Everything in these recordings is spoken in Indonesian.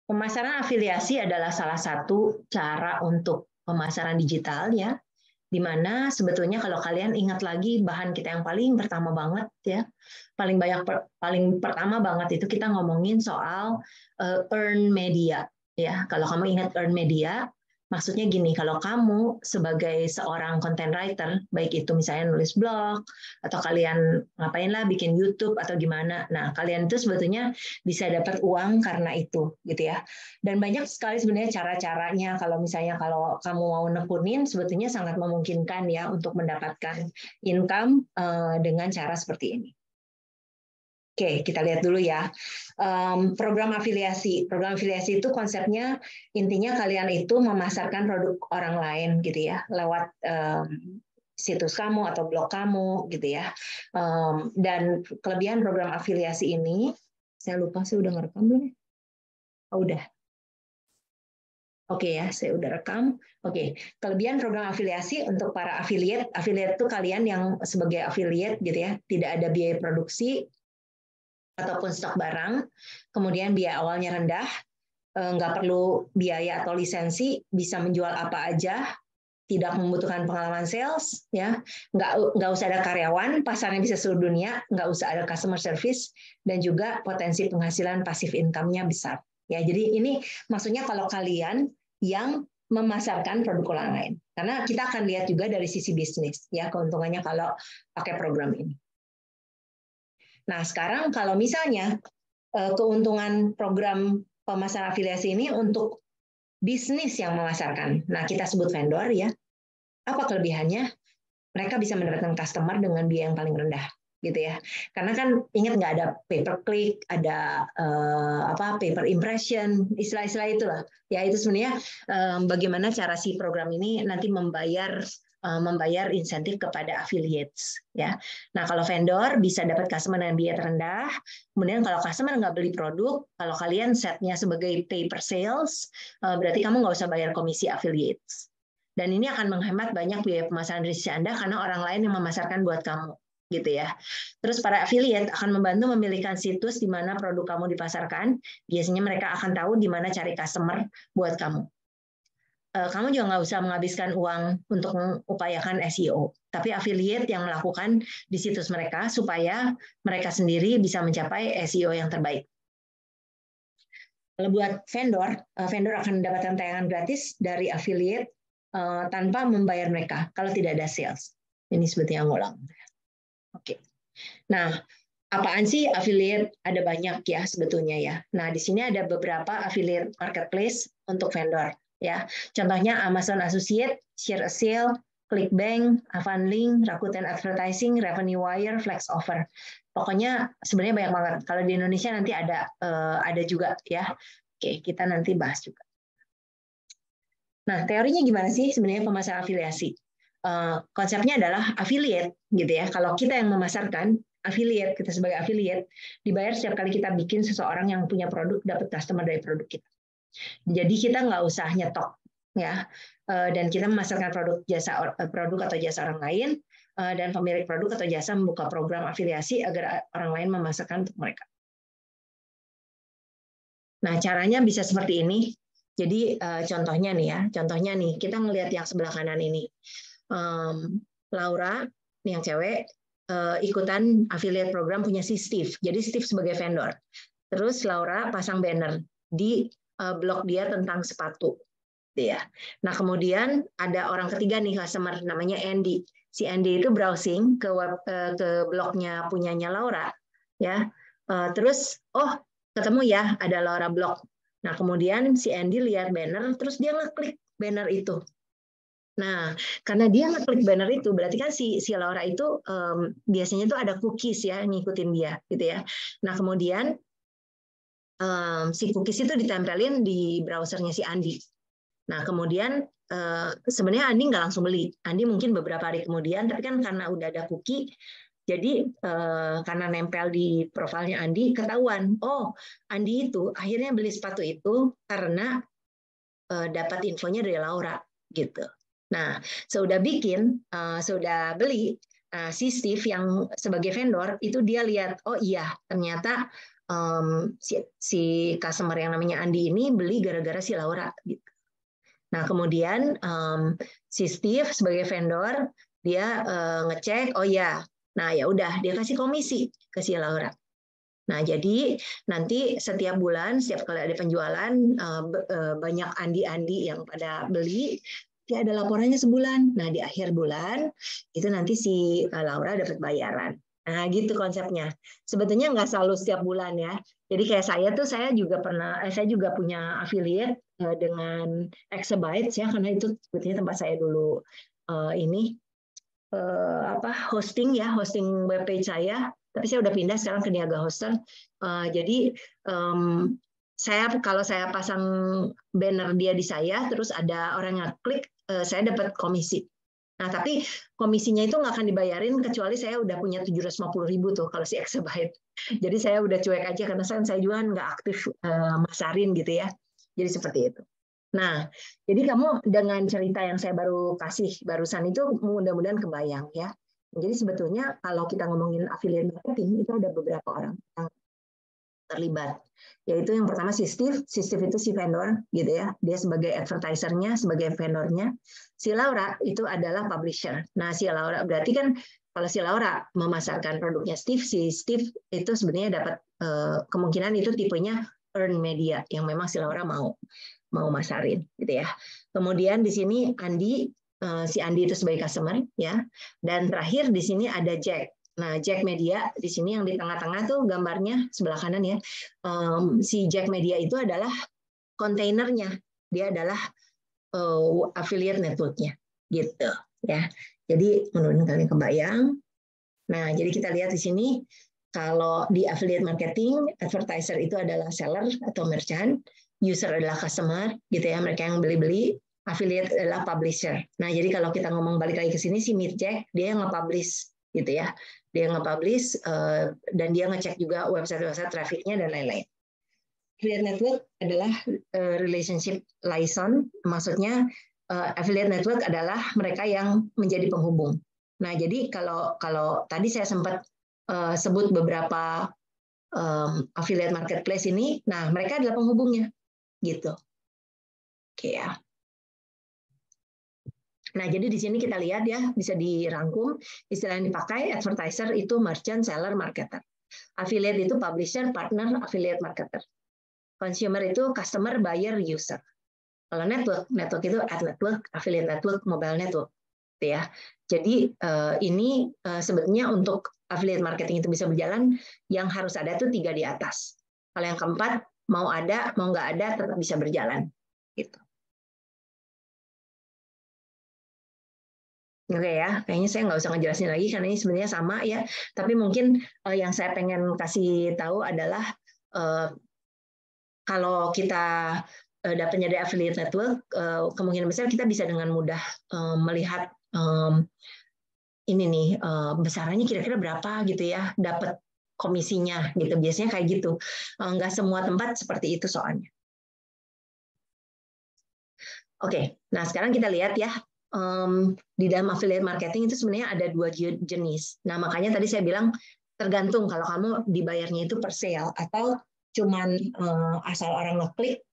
Pemasaran afiliasi adalah salah satu cara untuk pemasaran digital ya, di mana sebetulnya kalau kalian ingat lagi bahan kita yang paling pertama banget ya, paling pertama banget itu kita ngomongin soal earn media ya. Kalau kamu ingat earn media, maksudnya gini, kalau kamu sebagai seorang content writer, baik itu misalnya nulis blog, atau kalian ngapain lah bikin YouTube atau gimana, nah kalian itu sebetulnya bisa dapat uang karena itu, gitu ya. Dan banyak sekali sebenarnya cara-caranya, kalau misalnya kalau kamu mau nekunin, sebetulnya sangat memungkinkan ya untuk mendapatkan income dengan cara seperti ini. Oke, kita lihat dulu ya. Program afiliasi. Program afiliasi itu konsepnya intinya kalian itu memasarkan produk orang lain gitu ya, lewat situs kamu atau blog kamu gitu ya. Dan kelebihan program afiliasi ini, saya lupa saya udah ngerekam belum ya? Oh, udah. Oke ya, saya udah rekam. Oke, kelebihan program afiliasi untuk para affiliate. Affiliate itu kalian yang sebagai affiliate gitu ya, tidak ada biaya produksi ataupun stok barang, kemudian biaya awalnya rendah, nggak perlu biaya atau lisensi, bisa menjual apa aja, tidak membutuhkan pengalaman sales, ya, nggak usah ada karyawan, pasarnya bisa seluruh dunia, nggak usah ada customer service, dan juga potensi penghasilan pasif income-nya besar. Ya, jadi ini maksudnya kalau kalian yang memasarkan produk orang lain, karena kita akan lihat juga dari sisi bisnis, ya keuntungannya kalau pakai program ini. Nah, sekarang kalau misalnya keuntungan program pemasaran afiliasi ini untuk bisnis yang memasarkan. Nah, kita sebut vendor ya. Apa kelebihannya? Mereka bisa mendapatkan customer dengan biaya yang paling rendah, gitu ya. Karena kan ingat nggak ada pay per click, ada pay per impression, istilah-istilah itulah. Ya itu sebenarnya bagaimana cara si program ini nanti membayar insentif kepada affiliates ya. Nah kalau vendor bisa dapat customer dengan biaya terendah. Kemudian kalau customer nggak beli produk, kalau kalian setnya sebagai pay per sales, berarti kamu nggak usah bayar komisi affiliates. Dan ini akan menghemat banyak biaya pemasaran dari sisi Anda karena orang lain yang memasarkan buat kamu, gitu ya. Terus para affiliate akan membantu memilihkan situs di mana produk kamu dipasarkan. Biasanya mereka akan tahu di mana cari customer buat kamu. Kamu juga nggak usah menghabiskan uang untuk mengupayakan SEO, tapi affiliate yang melakukan di situs mereka supaya mereka sendiri bisa mencapai SEO yang terbaik. Kalau buat vendor, vendor akan mendapatkan tayangan gratis dari affiliate tanpa membayar mereka kalau tidak ada sales. Ini sebetulnya ngulang. Oke. Nah, apaan sih affiliate? Ada banyak ya sebetulnya ya. Nah, di sini ada beberapa affiliate marketplace untuk vendor ya. Contohnya Amazon Associate, Share a Sale, ClickBank, Avanlink, Rakuten Advertising, Revenue Wire, FlexOffer. Pokoknya sebenarnya banyak banget. Kalau di Indonesia nanti ada juga ya. Oke, kita nanti bahas juga. Nah, teorinya gimana sih sebenarnya pemasaran afiliasi? Konsepnya adalah affiliate, gitu ya. Kalau kita yang memasarkan, affiliate, kita sebagai affiliate, dibayar setiap kali kita bikin seseorang yang punya produk, dapat customer dari produk kita. Jadi kita nggak usah nyetok, ya. Dan kita memasarkan produk atau jasa orang lain, dan pemilik produk atau jasa membuka program afiliasi agar orang lain memasarkan untuk mereka. Nah, caranya bisa seperti ini. Jadi contohnya nih kita ngelihat yang sebelah kanan ini, Laura, nih yang cewek, ikutan affiliate program punya si Steve. Jadi Steve sebagai vendor. Terus Laura pasang banner di blog dia tentang sepatu, ya. Nah kemudian ada orang ketiga nih customer namanya Andy. Si Andy itu browsing ke blognya punyanya Laura, ya. Terus ketemu ya ada Laura blog. Nah, kemudian si Andy lihat banner, terus dia ngeklik banner itu. Nah, karena dia ngeklik banner itu, berarti kan si Laura itu biasanya tuh ada cookies ya, ngikutin dia, gitu ya. Nah, kemudian si cookies itu ditempelin di browsernya si Andy. Nah, kemudian sebenarnya Andy nggak langsung beli. Andy mungkin beberapa hari kemudian, tapi kan karena udah ada cookie, jadi karena nempel di profilnya Andi, ketahuan, Andi itu akhirnya beli sepatu itu karena dapat infonya dari Laura, gitu. Nah, sudah beli, si Steve yang sebagai vendor itu dia lihat, oh iya ternyata si customer yang namanya Andi ini beli gara-gara si Laura gitu. Nah, kemudian si Steve sebagai vendor dia ngecek, oh ya, nah ya udah dia kasih komisi ke si Laura. Nah, jadi nanti setiap bulan, setiap kali ada penjualan, banyak Andi-Andi yang pada beli, dia ada laporannya sebulan. Nah, di akhir bulan itu nanti si Laura dapat bayaran. Nah, gitu konsepnya. Sebetulnya nggak selalu setiap bulan ya. Jadi kayak saya juga punya affiliate dengan Exabytes ya, karena itu sebetulnya tempat saya dulu hosting web page saya. Tapi saya udah pindah sekarang ke Niaga Hoster. Jadi kalau saya pasang banner dia di saya, terus ada orang yang klik, saya dapat komisi. Nah, tapi komisinya itu nggak akan dibayarin kecuali saya udah punya 750.000 tuh kalau si Exabyte. Jadi saya udah cuek aja karena saya juga nggak aktif masarin gitu ya. Jadi seperti itu. Nah, jadi kamu dengan cerita yang saya baru kasih barusan itu mudah-mudahan kebayang ya. Jadi sebetulnya kalau kita ngomongin affiliate marketing itu ada beberapa orang yang terlibat. Yaitu yang pertama si Steve itu si vendor gitu ya. Dia sebagai advertisernya, sebagai vendornya. Si Laura itu adalah publisher. Nah, si Laura berarti kan kalau si Laura memasarkan produknya Steve, si Steve itu sebenarnya dapat kemungkinan itu tipenya earned media yang memang si Laura mau masarin gitu ya. Kemudian di sini si Andi itu sebagai customer ya. Dan terakhir di sini ada Jack. Nah, Jack Media di sini yang di tengah-tengah tuh gambarnya sebelah kanan ya. Si Jack Media itu adalah kontainernya. Dia adalah affiliate network-nya gitu ya. Jadi menurut kalian kebayang. Nah, jadi kita lihat di sini kalau di affiliate marketing, advertiser itu adalah seller atau merchant, user adalah customer gitu ya, mereka yang beli-beli, affiliate adalah publisher. Nah, jadi kalau kita ngomong balik lagi ke sini si Meet Jack dia yang nge-publish gitu ya. Dia nge-publish dan dia ngecek juga website trafficnya dan lain-lain. Affiliate network adalah relationship liaison, maksudnya affiliate network adalah mereka yang menjadi penghubung. Nah, jadi kalau tadi saya sempat sebut beberapa affiliate marketplace ini, nah mereka adalah penghubungnya, gitu. Oke ya. Nah, jadi di sini kita lihat ya, bisa dirangkum istilah yang dipakai advertiser itu merchant, seller, marketer. Affiliate itu publisher, partner, affiliate marketer. Consumer itu customer, buyer, user. Kalau network itu ad network, affiliate network, mobile network, gitu ya. Jadi ini sebetulnya untuk affiliate marketing itu bisa berjalan, yang harus ada tuh 3 di atas. Kalau yang keempat mau ada, mau nggak ada tetap bisa berjalan, gitu. Oke ya, kayaknya saya nggak usah ngejelasin lagi karena ini sebenarnya sama ya. Tapi mungkin yang saya pengen kasih tahu adalah kalau kita dapatnya dari affiliate network, kemungkinan besar kita bisa dengan mudah melihat ini nih besarannya kira-kira berapa gitu ya, dapat komisinya gitu. Biasanya kayak gitu. Nggak semua tempat seperti itu soalnya. Oke, nah sekarang kita lihat ya. Di dalam affiliate marketing itu sebenarnya ada 2 jenis. Nah, makanya tadi saya bilang tergantung kalau kamu dibayarnya itu per sale atau cuman asal orang ngeklik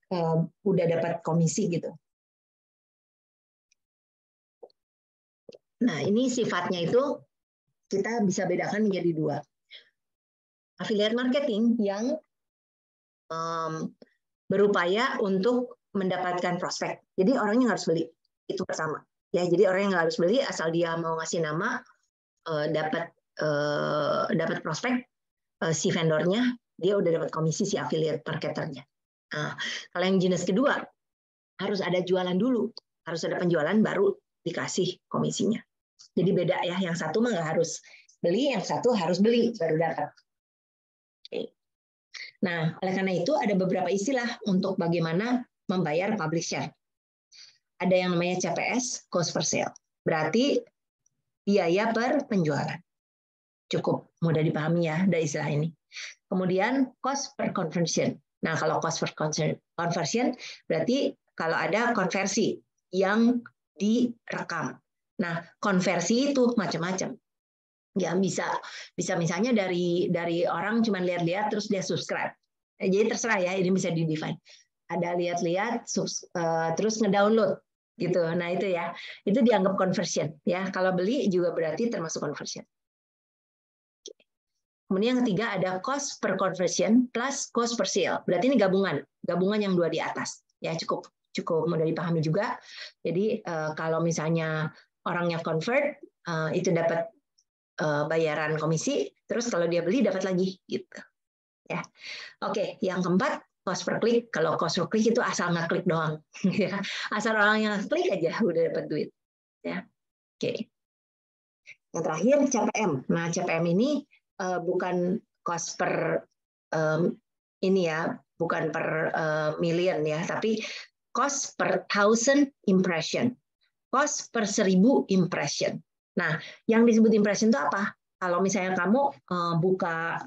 udah dapat komisi gitu. Nah, ini sifatnya itu kita bisa bedakan menjadi 2. Affiliate marketing yang berupaya untuk mendapatkan prospek. Jadi orangnya harus beli. Itu pertama. Ya, jadi orang yang harus beli asal dia mau ngasih nama dapat prospek si vendornya, dia udah dapat komisi si affiliate marketernya. Nah, kalau yang jenis kedua harus ada jualan dulu, harus ada penjualan baru dikasih komisinya. Jadi beda ya, yang satu mah nggak harus beli, yang satu harus beli baru dapat. Oke. Nah, oleh karena itu ada beberapa istilah untuk bagaimana membayar publisher. Ada yang namanya CPS, cost per sale. Berarti biaya per penjualan. Cukup mudah dipahami ya dari istilah ini. Kemudian cost per conversion. Nah, kalau cost per conversion berarti kalau ada konversi yang direkam. Nah, konversi itu macam-macam. Ya bisa misalnya dari orang cuma lihat-lihat terus dia subscribe. Jadi terserah ya, ini bisa di-define. Ada lihat-lihat terus ngedownload gitu. Nah, itu ya. Itu dianggap conversion ya. Kalau beli juga berarti termasuk conversion. Kemudian yang ketiga ada cost per conversion plus cost per sale. Berarti ini gabungan yang dua di atas. Ya, cukup mudah dipahami juga. Jadi kalau misalnya orangnya convert itu dapat bayaran komisi, terus kalau dia beli dapat lagi gitu. Ya. Oke, yang keempat cost per klik. Kalau cost per klik itu asal ngeklik doang. Asal orang yang klik aja udah dapat duit. Ya. Oke. Yang terakhir CPM. Nah, CPM ini bukan cost per ini ya, bukan per million ya, tapi cost per 1,000 impression. Cost per 1.000 impression. Nah, yang disebut impression itu apa? Kalau misalnya kamu buka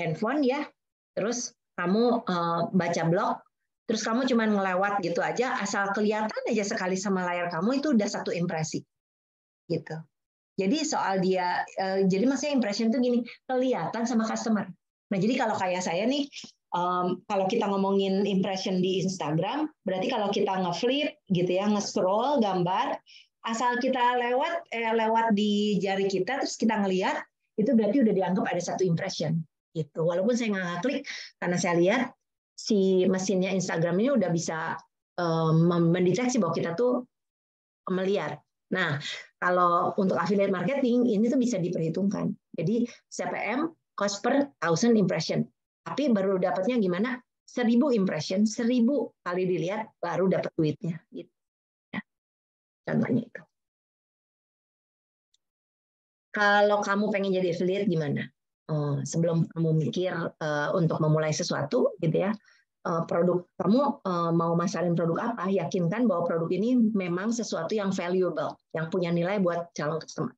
handphone ya, terus kamu baca blog, terus kamu cuma ngelewat gitu aja, asal kelihatan aja sekali sama layar kamu itu udah 1 impresi, gitu. Jadi soal dia, jadi maksudnya impression itu gini, kelihatan sama customer. Nah, jadi kalau kayak saya nih, kalau kita ngomongin impression di Instagram, berarti kalau kita nge-flip gitu ya, nge-scroll gambar, asal kita lewat di jari kita, terus kita ngelihat, itu berarti udah dianggap ada 1 impression. Gitu. Walaupun saya nggak klik, karena saya lihat si mesinnya Instagram ini udah bisa mendeteksi bahwa kita tuh melihat. Nah, kalau untuk affiliate marketing, ini tuh bisa diperhitungkan. Jadi CPM, cost per 1,000 impression. Tapi baru dapatnya gimana? 1.000 impression, 1.000 kali dilihat, baru dapat duitnya. Gitu. Ya. Contohnya itu. Kalau kamu pengen jadi affiliate gimana? Sebelum kamu mikir untuk memulai sesuatu, gitu ya, produk kamu mau masarin produk apa, yakinkan bahwa produk ini memang sesuatu yang valuable, yang punya nilai buat calon customer.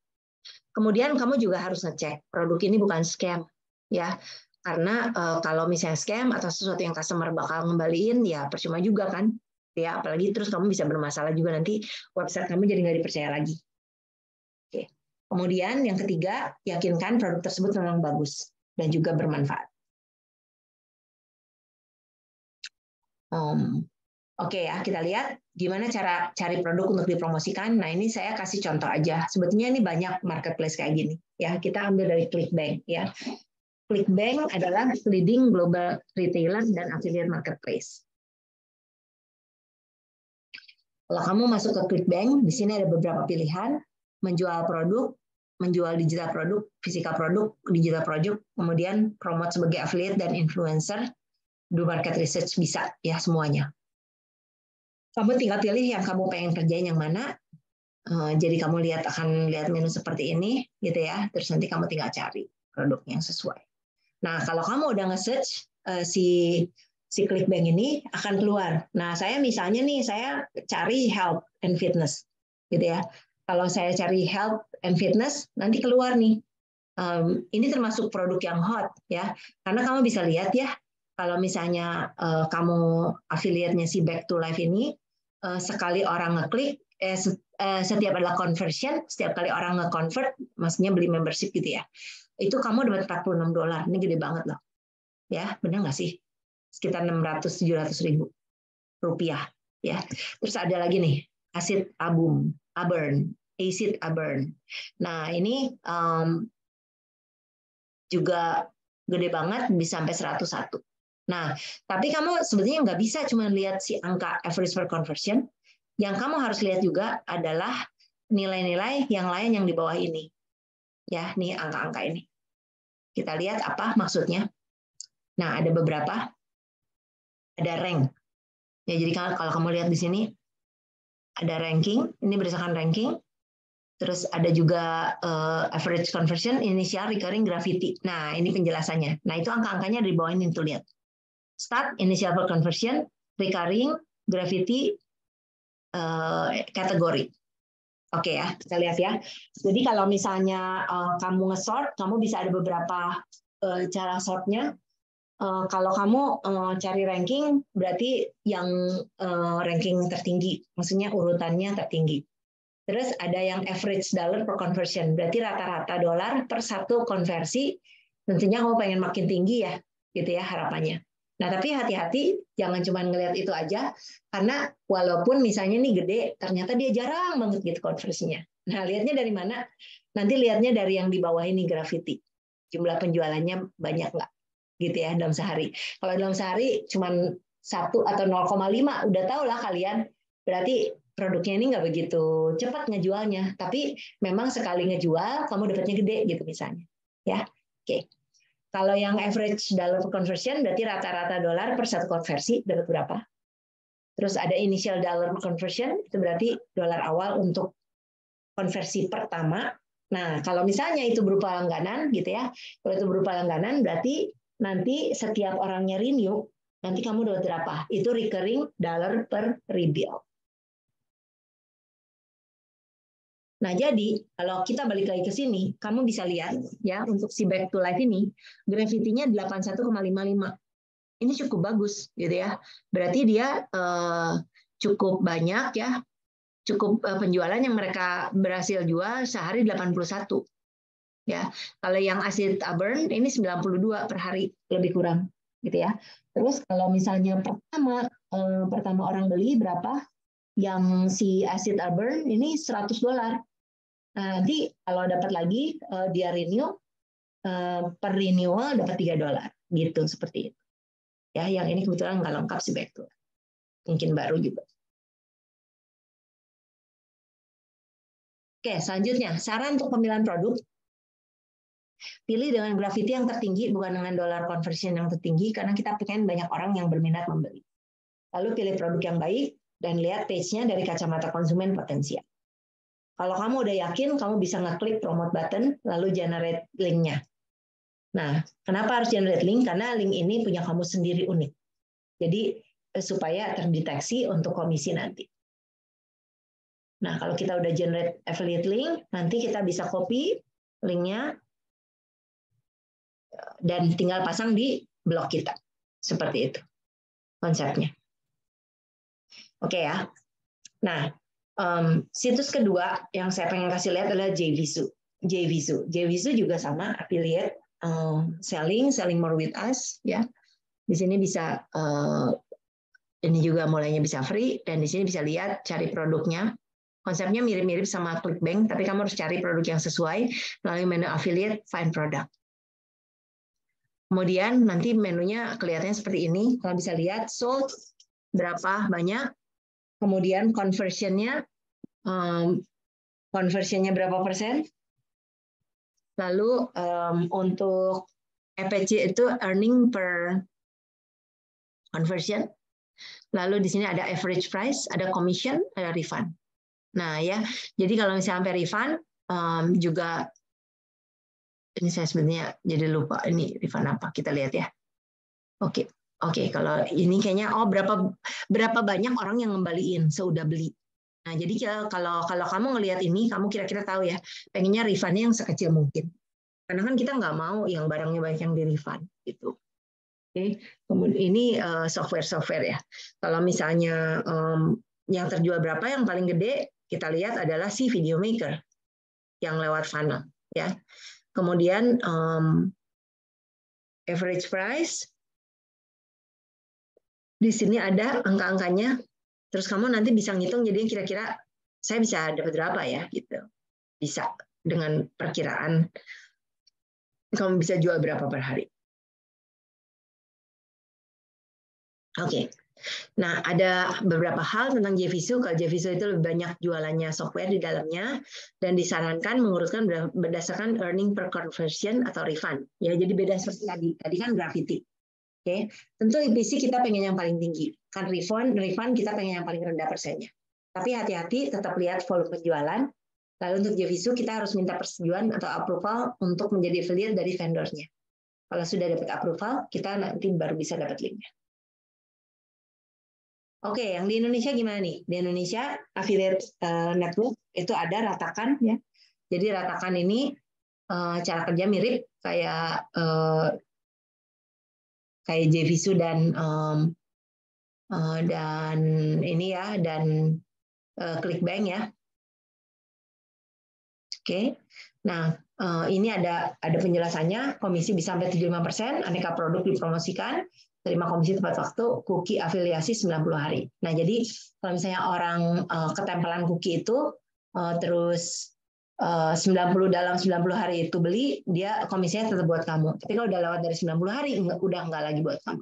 Kemudian kamu juga harus ngecek produk ini bukan scam, ya, karena kalau misalnya scam atau sesuatu yang customer bakal ngembaliin, ya percuma juga kan, ya, apalagi terus kamu bisa bermasalah juga nanti website kamu jadi nggak dipercaya lagi. Oke. Kemudian yang ketiga, yakinkan produk tersebut memang bagus dan juga bermanfaat. Oke ya, kita lihat gimana cara cari produk untuk dipromosikan. Nah, ini saya kasih contoh aja. Sebetulnya ini banyak marketplace kayak gini. Ya, kita ambil dari ClickBank ya. ClickBank adalah leading global retailer dan affiliate marketplace. Kalau kamu masuk ke ClickBank, di sini ada beberapa pilihan, menjual produk, menjual digital produk, physical produk, digital produk, kemudian promote sebagai affiliate dan influencer, do market research, bisa ya semuanya. Kamu tinggal pilih yang kamu pengen kerjain yang mana. Jadi kamu akan lihat menu seperti ini, gitu ya. Terus nanti kamu tinggal cari produk yang sesuai. Nah, kalau kamu udah nge-search si ClickBank ini akan keluar. Nah, saya misalnya nih, saya cari health and fitness, gitu ya. Kalau saya cari health and fitness, nanti keluar nih. Ini termasuk produk yang hot, ya. Karena kamu bisa lihat ya, kalau misalnya kamu affiliate-nya si Back to Life ini, sekali orang ngeklik, setiap adalah conversion, setiap kali orang nge-convert, maksudnya beli membership gitu ya, itu kamu dapat $46. Ini gede banget loh. Ya, benar nggak sih? Sekitar 600-700 ribu rupiah. Ya. Terus ada lagi nih, acid Auburn. Nah, ini juga gede banget, bisa sampai 101. Nah, tapi kamu sebetulnya nggak bisa cuma lihat si angka average per conversion. Yang kamu harus lihat juga adalah nilai-nilai yang lain yang di bawah ini. Ya, nih angka-angka ini. Kita lihat apa maksudnya. Nah, ada beberapa. Ada rank. Ya, jadi kalau kamu lihat di sini ada ranking, ini berdasarkan ranking. Terus ada juga average conversion, initial, recurring, gravity. Nah, ini penjelasannya. Nah, itu angka-angkanya di bawah ini tuh lihat. Start, initial conversion, recurring, gravity, kategori. Oke ya, kita lihat ya. Jadi kalau misalnya kamu nge-sort, kamu bisa ada beberapa cara sortnya. Kalau kamu cari ranking, berarti yang ranking tertinggi, maksudnya urutannya tertinggi. Terus ada yang average dollar per conversion, berarti rata-rata dolar per satu konversi. Tentunya kamu pengen makin tinggi ya, gitu ya harapannya. Nah, tapi hati-hati, jangan cuma ngelihat itu aja, karena walaupun misalnya nih gede, ternyata dia jarang banget gitu konversinya. Nah, lihatnya dari mana? Nanti lihatnya dari yang di bawah ini, Grafiti. Jumlah penjualannya banyak nggak? Gitu ya, dalam sehari. Kalau dalam sehari cuma 1 atau 0,5, udah tahu lah kalian, berarti produknya ini nggak begitu cepat ngejualnya. Tapi memang sekali ngejual, kamu dapatnya gede gitu misalnya. Ya, oke. Kalau yang average dollar per conversion berarti rata-rata dolar per satu konversi dapat berapa? Terus ada initial dollar per conversion, itu berarti dolar awal untuk konversi pertama. Nah, kalau misalnya itu berupa langganan gitu ya. Kalau itu berupa langganan berarti nanti setiap orangnya renew, nanti kamu dapat berapa? Itu recurring dollar per rebill. Nah, jadi kalau kita balik lagi ke sini, kamu bisa lihat ya untuk si back to life ini, Gravity-nya 81,55. Ini cukup bagus gitu ya. Berarti dia cukup banyak ya, cukup penjualan yang mereka berhasil jual sehari 81. Ya. Kalau yang acid Auburn ini 92 per hari lebih kurang gitu ya. Terus kalau misalnya pertama orang beli berapa? Yang si acid Auburn ini $100. Nah, nanti kalau dapat lagi dia renew per renewal dapat $3 gitu seperti itu. Ya, yang ini kebetulan nggak lengkap sih back to life. Mungkin baru juga. Oke, selanjutnya saran untuk pemilihan produk. Pilih dengan Gravity yang tertinggi, bukan dengan dollar conversion yang tertinggi, karena kita pengen banyak orang yang berminat membeli. Lalu pilih produk yang baik dan lihat page-nya dari kacamata konsumen potensial. Kalau kamu udah yakin, kamu bisa ngeklik promote button, lalu generate link-nya. Nah, kenapa harus generate link? Karena link ini punya kamu sendiri unik. Jadi, supaya terdeteksi untuk komisi nanti. Nah, kalau kita udah generate affiliate link, nanti kita bisa copy link-nya dan tinggal pasang di blog kita. Seperti itu konsepnya. Oke ya. Nah, situs kedua yang saya pengen kasih lihat adalah JVZoo. JVZoo juga sama affiliate selling more with us ya. Di sini bisa ini juga mulainya bisa free dan di sini bisa lihat cari produknya. Konsepnya mirip-mirip sama ClickBank, tapi kamu harus cari produk yang sesuai melalui menu affiliate find product. Kemudian nanti menunya kelihatannya seperti ini. Kalau bisa lihat sold berapa banyak, kemudian conversionnya berapa persen, lalu untuk EPC itu earning per conversion, lalu di sini ada average price, ada commission, ada refund. Nah ya, jadi kalau misalnya sampai refund juga ini saya sebenarnya jadi lupa ini refund apa, kita lihat ya. Oke, kalau ini kayaknya berapa banyak orang yang ngembaliin seudah beli. Nah, jadi kalau kamu ngelihat ini, kamu kira-kira tahu ya, pengennya refundnya yang sekecil mungkin. Karena kan kita nggak mau yang barangnya banyak yang di refund gitu. Oke, kemudian ini software ya. Kalau misalnya yang terjual berapa yang paling gede, kita lihat adalah si video maker yang lewat funnel ya. Kemudian average price, di sini ada angka-angkanya. Terus kamu nanti bisa ngitung jadi kira-kira saya bisa dapat berapa ya gitu. Bisa dengan perkiraan kamu bisa jual berapa per hari. Oke. Nah, ada beberapa hal tentang JVZoo. Kalau JVZoo itu lebih banyak jualannya software di dalamnya dan disarankan mengurutkan berdasarkan earning per conversion atau refund. Ya, jadi beda seperti tadi. Tadi kan Gravity. Oke. Tentu EPC kita pengen yang paling tinggi. Kan refund kita pengen yang paling rendah persennya. Tapi hati-hati tetap lihat volume penjualan. Lalu untuk JVZoo kita harus minta persetujuan atau approval untuk menjadi affiliate dari vendornya. Kalau sudah dapat approval, kita nanti baru bisa dapat linknya. Oke, yang di Indonesia gimana nih? Di Indonesia affiliate network itu ada Ratakan ya. Jadi Ratakan ini cara kerja mirip kayak JVZoo dan ini ya dan ClickBank ya. Oke. Nah, ini ada penjelasannya, komisi bisa sampai 75%, aneka produk dipromosikan, terima komisi tepat waktu, cookie afiliasi 90 hari. Nah, jadi kalau misalnya orang ketempelan cookie itu terus 90 dalam 90 hari itu beli, dia komisinya tetap buat kamu. Tapi kalau udah lewat dari 90 hari, udah enggak lagi buat kamu.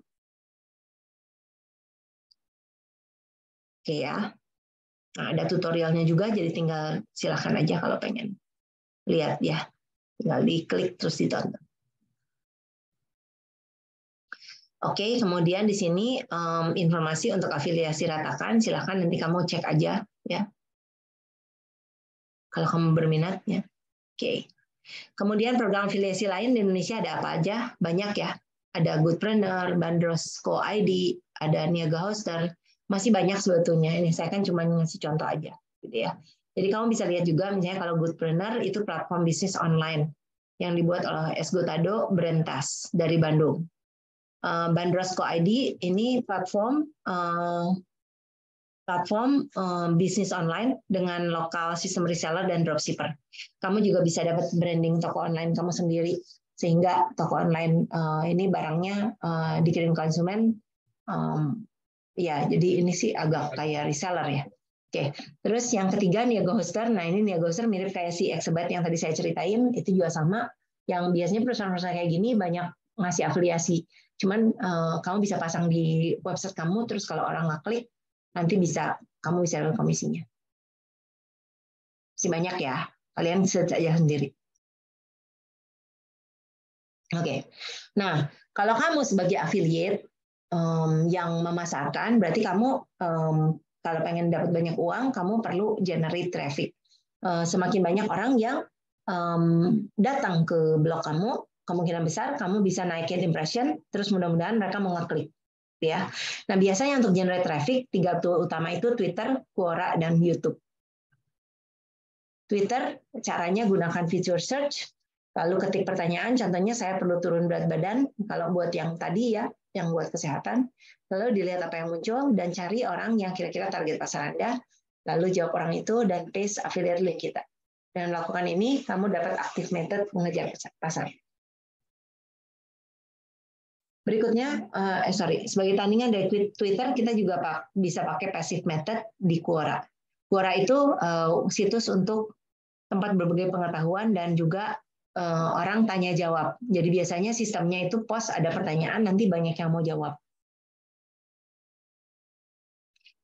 Oke ya. Nah, ada tutorialnya juga, jadi tinggal silahkan aja kalau pengen lihat ya. Tinggal diklik terus ditonton. Oke, kemudian di sini informasi untuk afiliasi ratakan, silahkan nanti kamu cek aja ya. Kalau kamu berminat ya. Oke. Kemudian program afiliasi lain di Indonesia ada apa aja? Banyak ya. Ada Goodpreneur, Bandros.co ID, ada Niaga Hoster, masih banyak sebetulnya. Ini saya kan cuma ngasih contoh aja, gitu ya. Jadi kamu bisa lihat juga misalnya kalau Goodpreneur itu platform bisnis online yang dibuat oleh Esgotado Brentas dari Bandung. Bandros.co ID ini platform bisnis online dengan lokal sistem reseller dan dropshipper. Kamu juga bisa dapat branding toko online kamu sendiri, sehingga toko online ini barangnya dikirim konsumen. Ya, jadi ini sih agak kayak reseller ya. Oke, terus yang ketiga Niaga Hoster. Nah, ini Niaga Hoster mirip kayak si Exabyte yang tadi saya ceritain, itu juga sama. Yang biasanya perusahaan-perusahaan kayak gini banyak ngasih afiliasi. Cuman kamu bisa pasang di website kamu, terus kalau orang nggak klik, nanti kamu bisa dapat komisinya. Masih banyak ya, kalian search aja sendiri. Oke, nah kalau kamu sebagai affiliate yang memasarkan, berarti kamu kalau pengen dapat banyak uang, kamu perlu generate traffic. Semakin banyak orang yang datang ke blog kamu, kemungkinan besar kamu bisa naikin impression, terus mudah-mudahan mereka mau ngeklik. Ya. Nah, biasanya untuk generate traffic, 3 tool utama itu Twitter, Quora, dan YouTube. Twitter, caranya gunakan fitur search, lalu ketik pertanyaan, contohnya saya perlu turun berat badan, kalau buat yang tadi ya, yang buat kesehatan, lalu dilihat apa yang muncul, dan cari orang yang kira-kira target pasar Anda, lalu jawab orang itu, dan paste affiliate link kita. Dan melakukan ini, kamu dapat active method mengejar pasar. Berikutnya, sebagai tandingan dari Twitter, kita juga bisa pakai passive method di Quora. Quora itu situs untuk tempat berbagai pengetahuan dan juga orang tanya jawab. Jadi biasanya sistemnya itu post ada pertanyaan, nanti banyak yang mau jawab.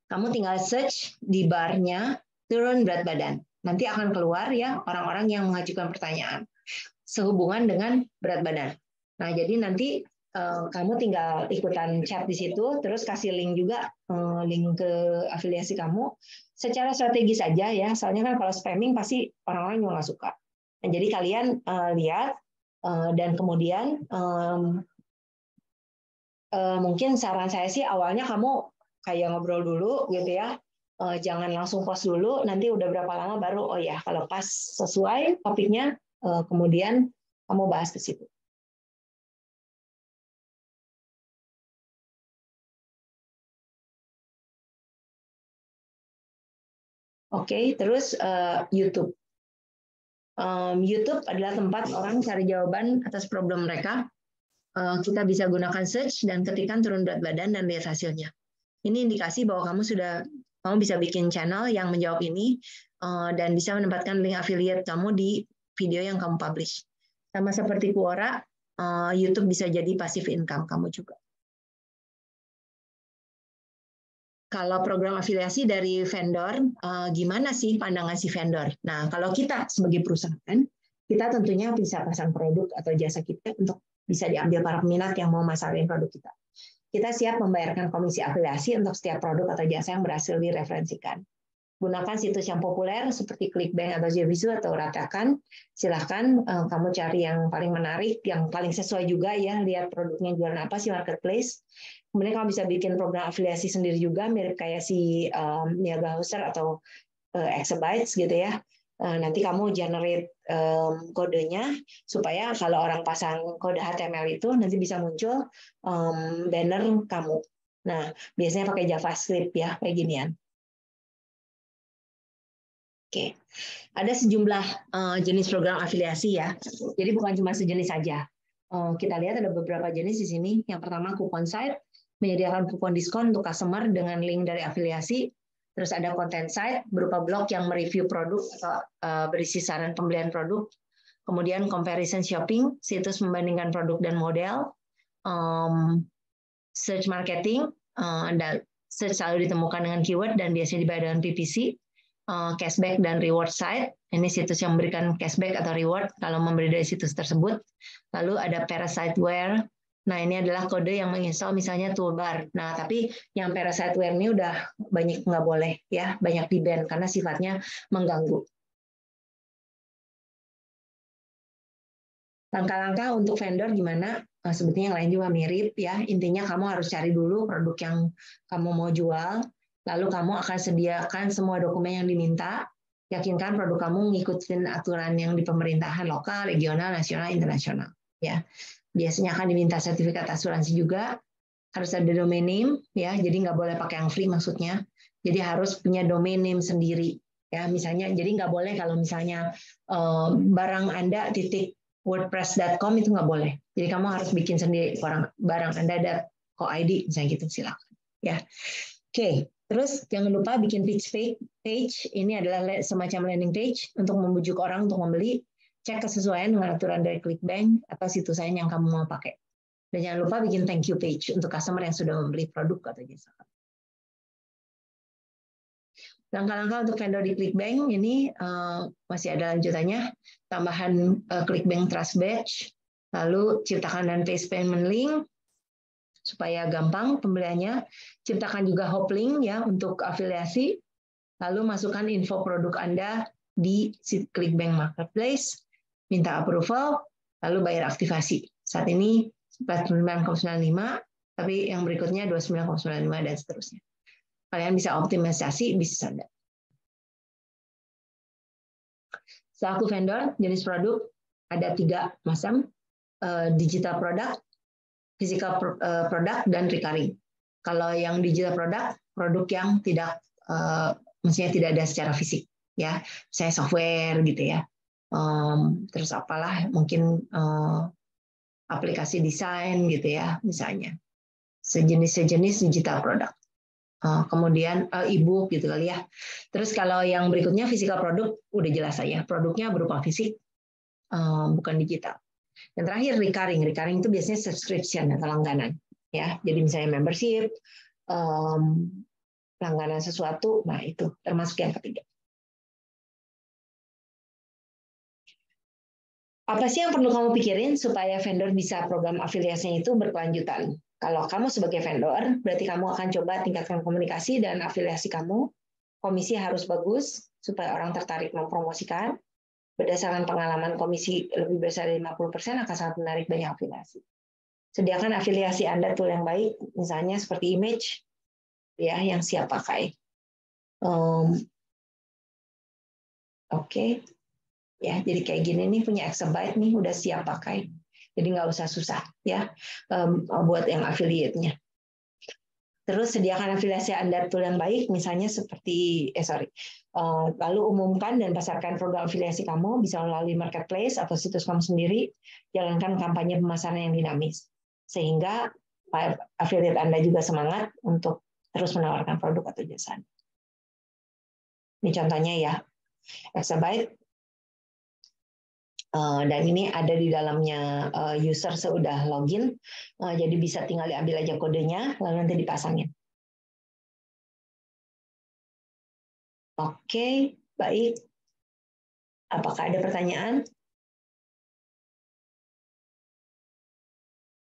Kamu tinggal search di barnya turun berat badan. Nanti akan keluar ya orang-orang yang mengajukan pertanyaan sehubungan dengan berat badan. Nah, jadi nanti kamu tinggal ikutan chat di situ, terus kasih link juga, link ke afiliasi kamu. Secara strategis saja ya, soalnya kan kalau spamming pasti orang-orang juga nggak suka. Nah, jadi kalian lihat, dan kemudian mungkin saran saya sih awalnya kamu kayak ngobrol dulu gitu ya, jangan langsung post dulu, nanti udah berapa lama baru, oh ya kalau pas sesuai topiknya, kemudian kamu bahas ke situ. Oke, terus YouTube. YouTube adalah tempat orang cari jawaban atas problem mereka. Kita bisa gunakan search dan ketikkan turun berat badan dan lihat hasilnya. Ini indikasi bahwa kamu bisa bikin channel yang menjawab ini dan bisa menempatkan link affiliate kamu di video yang kamu publish. Sama seperti Quora, YouTube bisa jadi passive income kamu juga. Kalau program afiliasi dari vendor, gimana sih pandangan si vendor? Nah, kalau kita sebagai perusahaan, kita tentunya bisa pasang produk atau jasa kita untuk bisa diambil para peminat yang mau masarin produk kita. Kita siap membayarkan komisi afiliasi untuk setiap produk atau jasa yang berhasil direferensikan. Gunakan situs yang populer seperti ClickBank atau JVZoo atau Ratakan. Silahkan kamu cari yang paling menarik, yang paling sesuai juga ya, lihat produknya jualan apa sih marketplace. Kemudian kamu bisa bikin program afiliasi sendiri juga, mirip kayak si Niaga Hoster atau Exabytes gitu ya. Nanti kamu generate kodenya supaya kalau orang pasang kode HTML itu nanti bisa muncul banner kamu. Nah, biasanya pakai JavaScript ya, kayak ginian. Oke, ada sejumlah jenis program afiliasi ya. Jadi bukan cuma sejenis saja. Kita lihat ada beberapa jenis di sini. Yang pertama coupon site, menyediakan kupon diskon untuk customer dengan link dari afiliasi. Terus ada content site berupa blog yang mereview produk atau berisi saran pembelian produk. Kemudian comparison shopping, situs membandingkan produk dan model. Search marketing, search selalu ditemukan dengan keyword dan biasanya dibayar dengan PPC. Cashback dan reward site. Ini situs yang memberikan cashback atau reward kalau membeli dari situs tersebut. Lalu ada parasiteware. Nah, ini adalah kode yang menginstal misalnya toolbar. Nah, tapi yang parasiteware ini udah banyak nggak boleh ya, banyak di-ban karena sifatnya mengganggu. Langkah-langkah untuk vendor gimana? Sebetulnya yang lain juga mirip ya. Intinya kamu harus cari dulu produk yang kamu mau jual. Lalu kamu akan sediakan semua dokumen yang diminta, yakinkan produk kamu ngikutin aturan yang di pemerintahan lokal, regional, nasional, internasional. Ya, biasanya akan diminta sertifikat asuransi juga, harus ada domain name, ya, jadi nggak boleh pakai yang free maksudnya. Jadi harus punya domain name sendiri, ya. Misalnya, jadi nggak boleh kalau misalnya barang Anda .wordpress.com itu nggak boleh. Jadi kamu harus bikin sendiri barang Anda.co.id, misalnya gitu, silakan. Ya, oke. Terus jangan lupa bikin pitch page. Ini adalah semacam landing page untuk membujuk orang untuk membeli. Cek kesesuaian dengan aturan dari ClickBank atau situs lain yang kamu mau pakai. Dan jangan lupa bikin thank you page untuk customer yang sudah membeli produk atau jasa. Langkah-langkah untuk vendor di ClickBank ini masih ada lanjutannya. Tambahan ClickBank Trust Badge, lalu ciptakan dan paste payment link, supaya gampang pembeliannya. Ciptakan juga hop link ya untuk afiliasi. Lalu masukkan info produk Anda di ClickBank Marketplace, minta approval, lalu bayar aktivasi. Saat ini 49,95, tapi yang berikutnya 29,95 dan seterusnya. Kalian bisa optimisasi bisnis Anda. Selaku vendor, jenis produk ada 3 macam, digital product, physical product, dan recurring. Kalau yang digital produk yang tidak, maksudnya tidak ada secara fisik, ya, misalnya software gitu ya. Terus apalah, mungkin aplikasi desain gitu ya, misalnya. Sejenis digital product. Kemudian e-book gitu kali ya. Terus kalau yang berikutnya physical produk, udah jelas saya, produknya berupa fisik, bukan digital. Yang terakhir recurring itu biasanya subscription atau langganan, ya. Jadi misalnya membership, langganan sesuatu, nah itu termasuk yang ketiga. Apa sih yang perlu kamu pikirin supaya vendor bisa program afiliasinya itu berkelanjutan? Kalau kamu sebagai vendor, berarti kamu akan coba tingkatkan komunikasi dan afiliasi kamu. Komisi harus bagus supaya orang tertarik mempromosikan. Berdasarkan pengalaman komisi lebih besar dari 50% akan sangat menarik banyak afiliasi. Sediakan afiliasi Anda tool yang baik, misalnya seperti image, ya, yang siap pakai. Oke. Ya, jadi kayak gini nih punya Exabyte nih udah siap pakai. Jadi nggak usah susah ya buat yang affiliate-nya. Terus sediakan afiliasi Anda tool yang baik, misalnya seperti lalu umumkan dan pasarkan program afiliasi kamu bisa melalui marketplace atau situs kamu sendiri. Jalankan kampanye pemasaran yang dinamis sehingga affiliate Anda juga semangat untuk terus menawarkan produk atau jasa. Ini contohnya ya, Exabyte. Dan ini ada di dalamnya user sudah login, jadi bisa tinggal diambil aja kodenya, lalu nanti dipasangin. Oke, baik. Apakah ada pertanyaan?